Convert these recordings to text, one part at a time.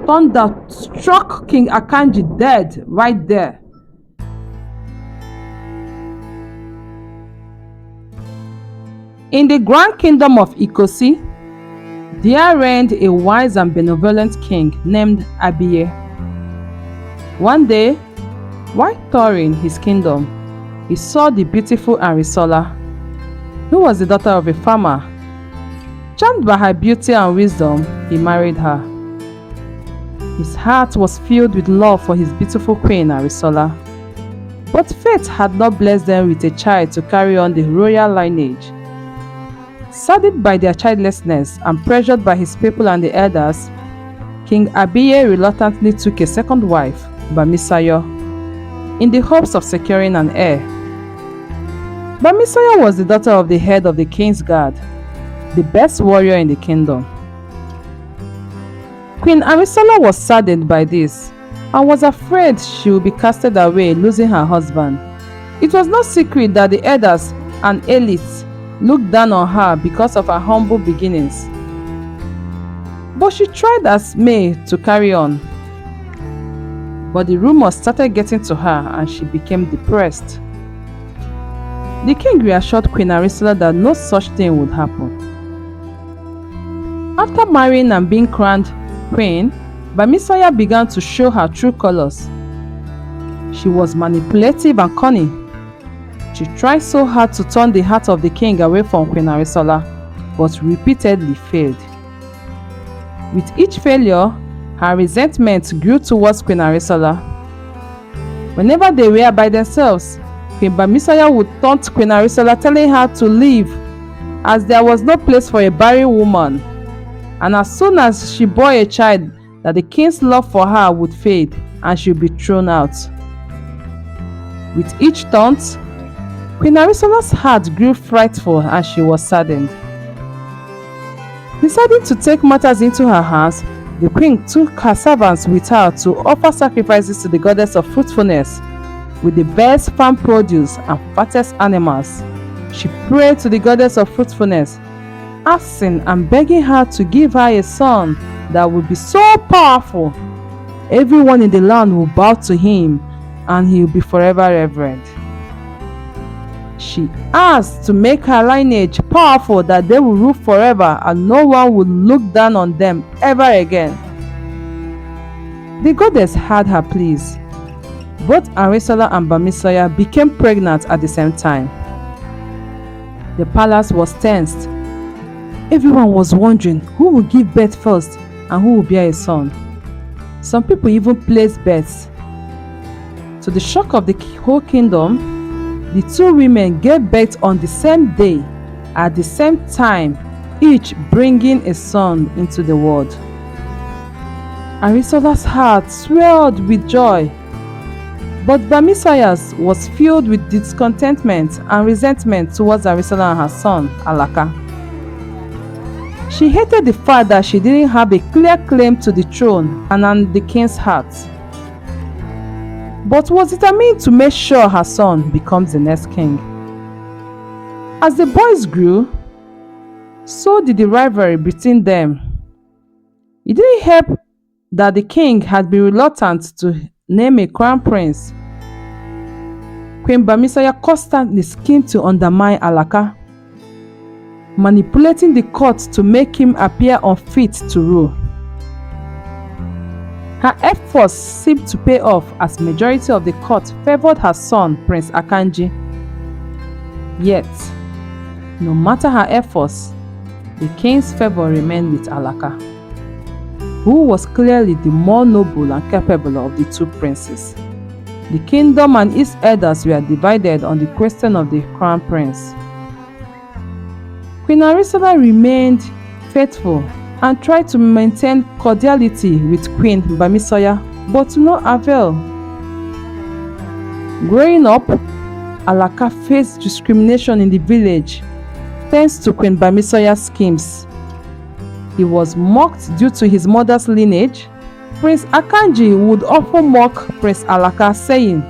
Thunder struck King Akanji dead right there. In the grand kingdom of Ikosi, there reigned a wise and benevolent king named Abiye. One day, while touring his kingdom, he saw the beautiful Arisola, who was the daughter of a farmer. Charmed by her beauty and wisdom, he married her. His heart was filled with love for his beautiful queen Arisola, but fate had not blessed them with a child to carry on the royal lineage. Saddened by their childlessness and pressured by his people and the elders, King Abiye reluctantly took a second wife, Bamisayo, in the hopes of securing an heir. Bamisayo was the daughter of the head of the king's guard, the best warrior in the kingdom. Queen Arisola was saddened by this and was afraid she would be casted away, losing her husband. It was no secret that the elders and elites looked down on her because of her humble beginnings. But she tried as may to carry on. But the rumors started getting to her and she became depressed. The king reassured Queen Arisola that no such thing would happen. After marrying and being crowned queen, Bamisayo began to show her true colors. She was manipulative and cunning. She tried so hard to turn the heart of the king away from Queen Arisola, but repeatedly failed. With each failure, her resentment grew towards Queen Arisola. Whenever they were by themselves, Queen Bamisayo would taunt Queen Arisola, telling her to leave, as there was no place for a barren woman, and as soon as she bore a child, that the king's love for her would fade and she would be thrown out. With each taunt, Queen Arisola's heart grew frightful and she was saddened. Deciding to take matters into her hands, the queen took her servants with her to offer sacrifices to the goddess of fruitfulness with the best farm produce and fattest animals. She prayed to the goddess of fruitfulness, asking and begging her to give her a son that would be so powerful, everyone in the land will bow to him and he will be forever revered. She asked to make her lineage powerful, that they will rule forever and no one would look down on them ever again. The goddess had her pleas. Both Arisola and Bamisayo became pregnant at the same time. The palace was tensed. Everyone was wondering who would give birth first and who would bear a son. Some people even placed bets. To the shock of the whole kingdom, the two women gave birth on the same day, at the same time, each bringing a son into the world. Arisola's heart swelled with joy, but Bamisayo's was filled with discontentment and resentment towards Arisola and her son, Alaka. She hated the fact that she didn't have a clear claim to the throne and on the king's heart, but was determined to make sure her son becomes the next king. As the boys grew, so did the rivalry between them. It didn't help that the king had been reluctant to name a crown prince. Queen Bamisayo constantly schemed to undermine Alaka, manipulating the court to make him appear unfit to rule. Her efforts seemed to pay off, as majority of the court favored her son, Prince Akanji. Yet, no matter her efforts, the king's favor remained with Alaka, who was clearly the more noble and capable of the two princes. The kingdom and its elders were divided on the question of the crown prince. Queen Arisola remained faithful and tried to maintain cordiality with Queen Bamisayo, but to no avail. Growing up, Alaka faced discrimination in the village thanks to Queen Bamisayo's schemes. He was mocked due to his mother's lineage. Prince Akanji would often mock Prince Alaka, saying,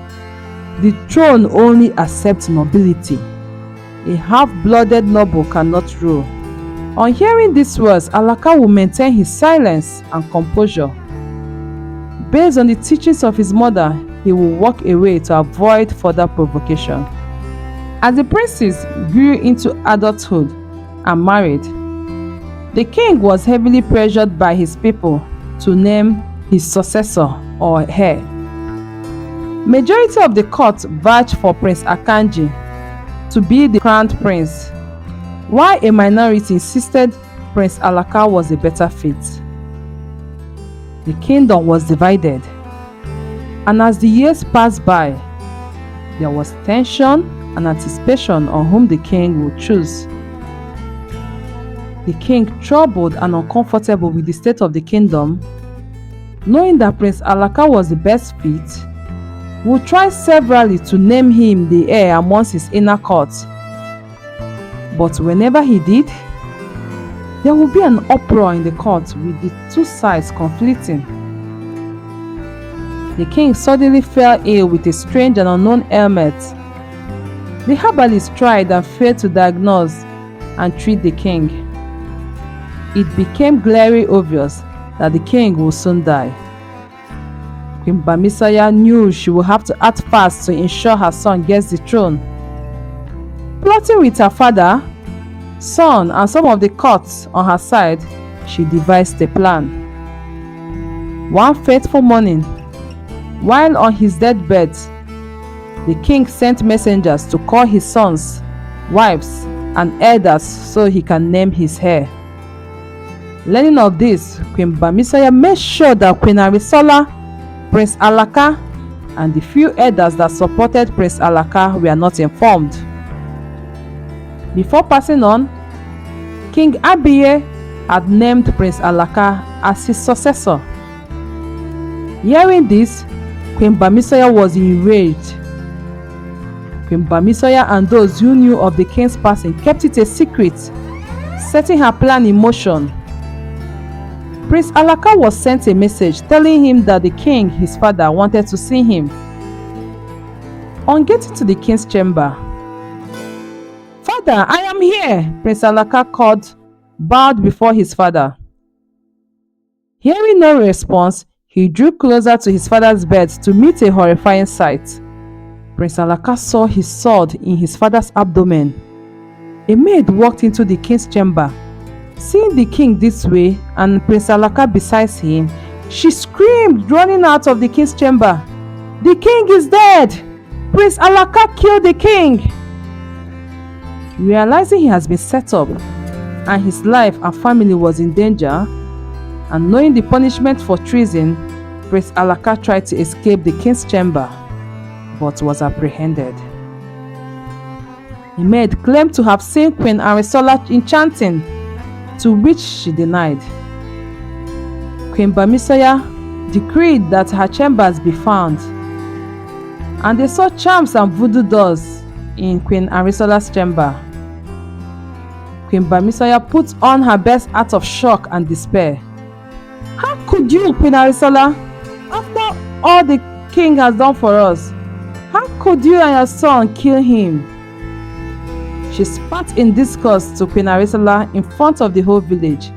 "The throne only accepts nobility. A half-blooded noble cannot rule." On hearing these words, Alaka would maintain his silence and composure. Based on the teachings of his mother, he would walk away to avoid further provocation. As the princes grew into adulthood and married, the king was heavily pressured by his people to name his successor or heir. Majority of the court vouched for Prince Akanji to be the crowned prince, while a minority insisted Prince Alaka was a better fit. The kingdom was divided, and as the years passed by, there was tension and anticipation on whom the king would choose. The king, troubled and uncomfortable with the state of the kingdom, knowing that Prince Alaka was the best fit, would try severally to name him the heir amongst his inner court. But whenever he did, there would be an uproar in the court with the two sides conflicting. The king suddenly fell ill with a strange and unknown ailment. The herbalist tried and failed to diagnose and treat the king. It became glaringly obvious that the king would soon die. Queen Bamisaya knew she would have to act fast to ensure her son gets the throne. Plotting with her father, son, and some of the courts on her side, she devised a plan. One fateful morning, while on his deathbed, the king sent messengers to call his sons, wives, and elders so he can name his heir. Learning of this, Queen Bamisaya made sure that Queen Arisola, Prince Alaka, and the few elders that supported Prince Alaka were not informed. Before passing on, King Abiye had named Prince Alaka as his successor. Hearing this, Queen Bamisaya was enraged. Queen Bamisaya and those who knew of the king's passing kept it a secret, setting her plan in motion. Prince Alaka was sent a message telling him that the king, his father, wanted to see him. On getting to the king's chamber, "Father, I am here," Prince Alaka called, bowed before his father. Hearing no response, he drew closer to his father's bed to meet a horrifying sight. Prince Alaka saw his sword in his father's abdomen. A maid walked into the king's chamber. Seeing the king this way and Prince Alaka beside him, she screamed, running out of the king's chamber, "The king is dead! Prince Alaka killed the king!" Realizing he has been set up and his life and family was in danger, and knowing the punishment for treason, Prince Alaka tried to escape the king's chamber but was apprehended. A maid claimed to have seen Queen Arisola enchanting, to which she denied. Queen Bamisaya decreed that her chambers be found, and they saw charms and voodoo dolls in Queen Arisola's chamber. Queen Bamisaya put on her best act of shock and despair. "How could you, Queen Arisola? After all the king has done for us, how could you and your son kill him?" She spat in disgust to Queen Arisola in front of the whole village.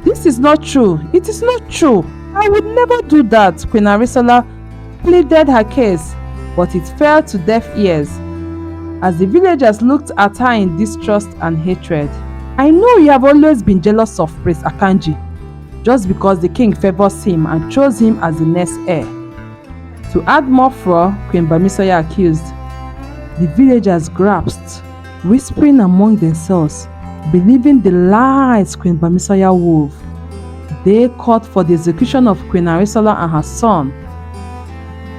"This is not true. It is not true. I would never do that," Queen Arisola pleaded her case, but it fell to deaf ears as the villagers looked at her in distrust and hatred. "I know you have always been jealous of Prince Akanji, just because the king favors him and chose him as the next heir." To add more furor, Queen Bamisaya accused. The villagers grasped, whispering among themselves, believing the lies Queen Bamisaya wove. They called for the execution of Queen Arisola and her son.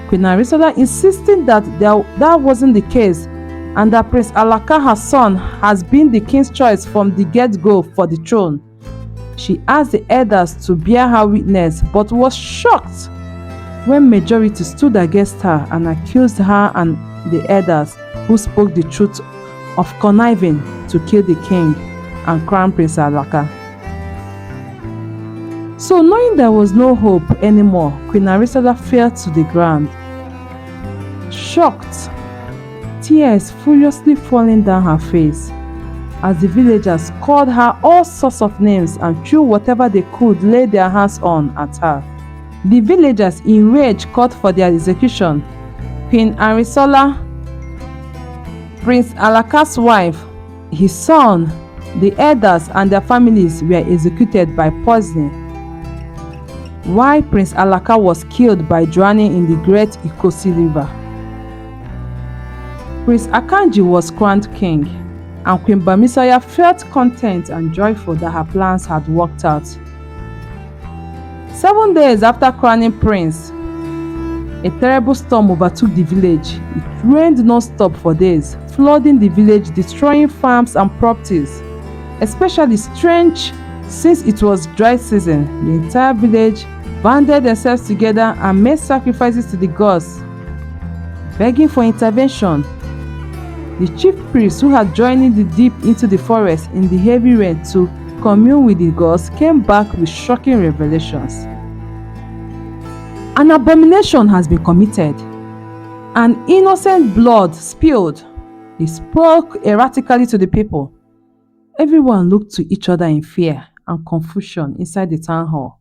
Queen Arisola insisted that that wasn't the case, and that Prince Alaka, her son, has been the king's choice from the get-go for the throne. She asked the elders to bear her witness, but was shocked when majority stood against her and accused her and the elders who spoke the truth of conniving to kill the king and crown Prince Alaka. So knowing there was no hope anymore, Queen Arisola fell to the ground. Shocked, tears furiously falling down her face, as the villagers called her all sorts of names and threw whatever they could lay their hands on at her. The villagers, enraged, called for their execution. Queen Arisola, Prince Alaka's wife, his son, the elders and their families were executed by poisoning, while Prince Alaka was killed by drowning in the Great Ikosi River. Prince Akanji was crowned king, and Queen Bamisoya felt content and joyful that her plans had worked out. 7 days after crowning Prince, a terrible storm overtook the village. It rained non-stop for days, flooding the village, destroying farms and properties. Especially strange since it was dry season. The entire village banded themselves together and made sacrifices to the gods, begging for intervention. The chief priests, who had journeyed deep into the forest in the heavy rain to commune with the gods, came back with shocking revelations. An abomination has been committed, and innocent blood spilled. He spoke erratically to the people. Everyone looked to each other in fear and confusion inside the town hall.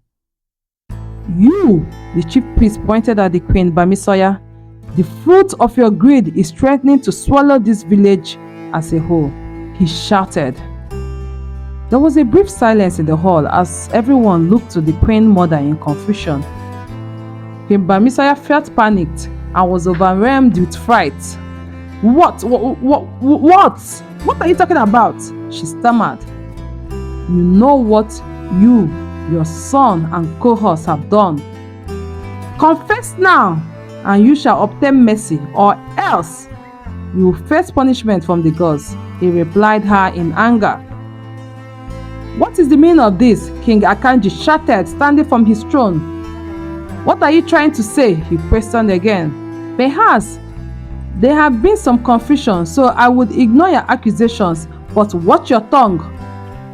"You," the chief priest pointed at the Queen Bamisoya, "the fruit of your greed is threatening to swallow this village as a whole," he shouted. There was a brief silence in the hall as everyone looked to the Queen Mother in confusion. Queen Bamisoya felt panicked and was overwhelmed with fright. What are you talking about?" she stammered. "You know what you, your son and cohorts have done. Confess now, and you shall obtain mercy, or else you will face punishment from the gods," he replied her in anger. "What is the meaning of this?" King Akanji shouted, standing from his throne. "What are you trying to say?" he questioned again. "Perhaps there have been some confusion, so I would ignore your accusations, but watch your tongue,"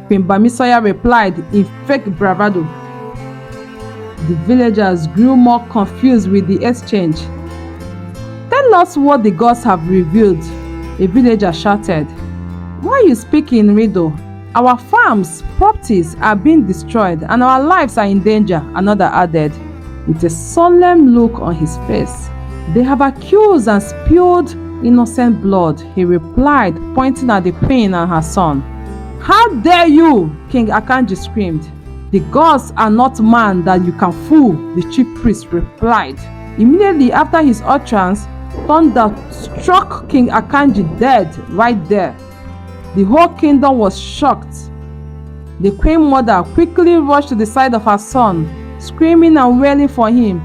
Queen Bamisoya replied in fake bravado. The villagers grew more confused with the exchange. "Tell us what the gods have revealed," a villager shouted. "Why you speak in riddle? Our farms, properties are being destroyed and our lives are in danger," another added, with a solemn look on his face. "They have accused and spilled innocent blood," he replied, pointing at the queen and her son. "How dare you!" King Akanji screamed. "The gods are not man that you can fool," the chief priest replied. Immediately after his utterance, thunder struck King Akanji dead right there. The whole kingdom was shocked. The Queen Mother quickly rushed to the side of her son, screaming and wailing for him.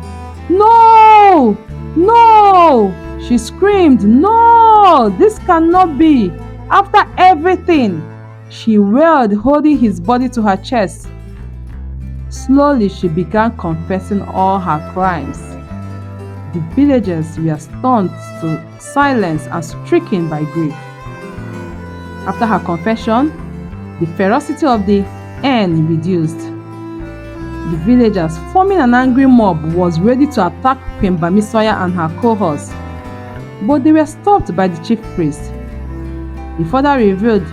"No! No!" she screamed. "No! This cannot be! After everything!" she wailed, holding his body to her chest. Slowly, she began confessing all her crimes. The villagers were stunned to silence and stricken by grief. After her confession, the ferocity of the hen reduced. The villagers, forming an angry mob, was ready to attack Queen Bamisoya and her cohorts, but they were stopped by the chief priest. He further revealed,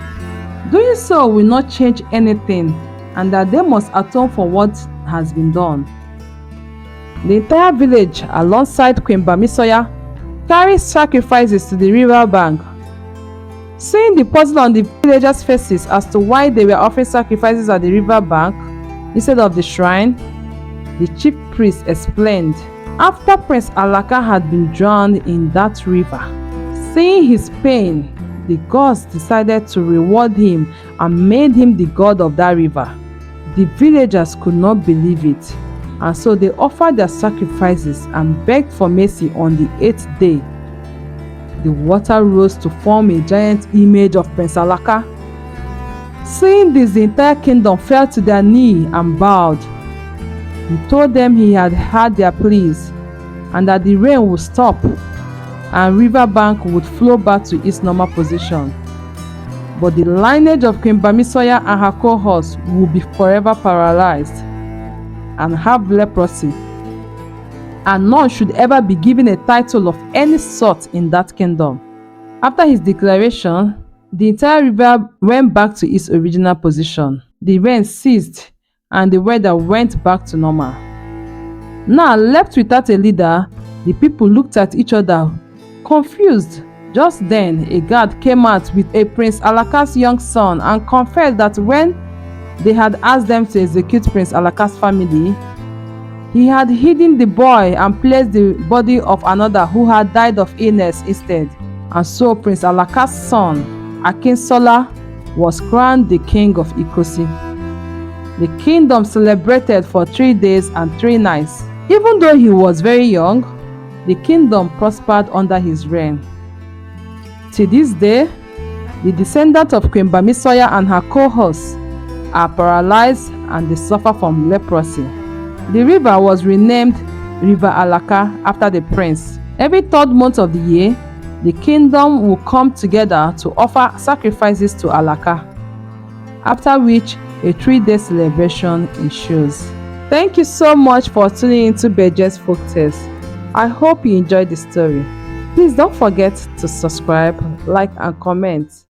doing so will not change anything, and that they must atone for what has been done. The entire village, alongside Queen Bamisoya, carried sacrifices to the river bank. Seeing the puzzle on the villagers' faces as to why they were offering sacrifices at the river bank instead of the shrine, the chief priest explained. After Prince Alaka had been drowned in that river, seeing his pain, the gods decided to reward him and made him the god of that river. The villagers could not believe it, and so they offered their sacrifices and begged for mercy on the 8th day. The water rose to form a giant image of Prince Alaka. Seeing this, the entire kingdom fell to their knee and bowed. He told them he had heard their pleas and that the rain would stop and riverbank would flow back to its normal position. But the lineage of Queen Bamisoya and her cohorts would be forever paralyzed and have leprosy, and none should ever be given a title of any sort in that kingdom. After his declaration, the entire river went back to its original position. The rain ceased and the weather went back to normal. Now, left without a leader, the people looked at each other, confused. Just then, a guard came out with a Prince Alaka's young son and confessed that when they had asked them to execute Prince Alaka's family, he had hidden the boy and placed the body of another who had died of illness instead. And so Prince Alaka's son, Akinsola, was crowned the king of Ikosi. The kingdom celebrated for 3 days and 3 nights. Even though he was very young, the kingdom prospered under his reign. To this day, the descendants of Queen Bamisoya and her cohorts are paralyzed and they suffer from leprosy. The river was renamed River Alaka after the prince. Every 3rd month of the year, the kingdom will come together to offer sacrifices to Alaka, after which a 3-day celebration ensues. Thank you so much for tuning into Beje's Folktales. I hope you enjoyed the story. Please don't forget to subscribe, like and comment.